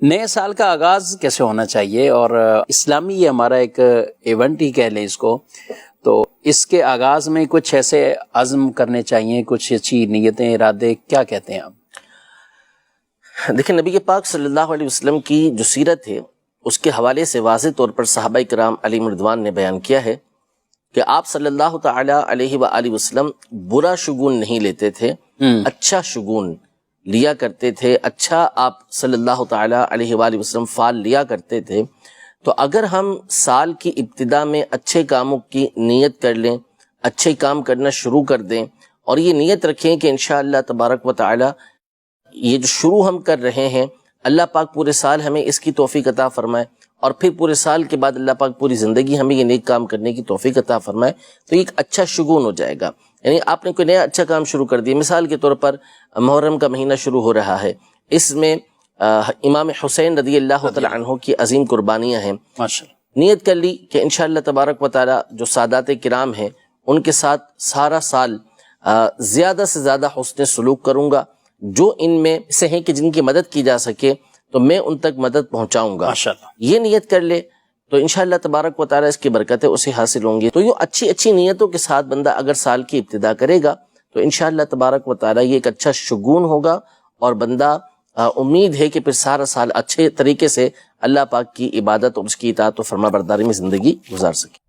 نئے سال کا آغاز کیسے ہونا چاہیے، اور اسلامی یہ ہمارا ایک ایونٹ ہی کہہ لیں اس کو، تو اس کے آغاز میں کچھ ایسے عزم کرنے چاہیے، کچھ اچھی نیتیں، ارادے، کیا کہتے ہیں آپ؟ دیکھیں، نبی پاک صلی اللہ علیہ وسلم کی جو سیرت ہے اس کے حوالے سے واضح طور پر صحابہ کرام علیہم رضوان نے بیان کیا ہے کہ آپ صلی اللہ تعالی علیہ وآلہ وسلم برا شگون نہیں لیتے تھے، اچھا شگون لیا کرتے تھے، اچھا آپ صلی اللہ تعالی علیہ وآلہ وسلم فعال لیا کرتے تھے۔ تو اگر ہم سال کی ابتدا میں اچھے کاموں کی نیت کر لیں، اچھے کام کرنا شروع کر دیں، اور یہ نیت رکھیں کہ انشاءاللہ تبارک و تعالی یہ جو شروع ہم کر رہے ہیں، اللہ پاک پورے سال ہمیں اس کی توفیق عطا فرمائے، اور پھر پورے سال کے بعد اللہ پاک پوری زندگی ہمیں یہ نیک کام کرنے کی توفیق عطا فرمائے، تو یہ ایک اچھا شگون ہو جائے گا۔ یعنی آپ نے کوئی نیا اچھا کام شروع کر دیا، مثال کے طور پر محرم کا مہینہ شروع ہو رہا ہے، اس میں امام حسین رضی اللہ تعالی عنہ کی عظیم قربانیاں ہیں، نیت کر لی کہ انشاءاللہ تبارک و تعالی جو سادات کرام ہیں ان کے ساتھ سارا سال زیادہ سے زیادہ حسن سلوک کروں گا، جو ان میں سے ہیں کہ جن کی مدد کی جا سکے تو میں ان تک مدد پہنچاؤں گا، یہ نیت کر لے تو انشاءاللہ تبارک و تعالی اس کی برکتیں اسے حاصل ہوں گی۔ تو یہ اچھی نیتوں کے ساتھ بندہ اگر سال کی ابتدا کرے گا تو انشاءاللہ تبارک و تعالی یہ ایک اچھا شگون ہوگا، اور بندہ امید ہے کہ پھر سارا سال اچھے طریقے سے اللہ پاک کی عبادت اور اس کی اطاعت و فرما برداری میں زندگی گزار سکے۔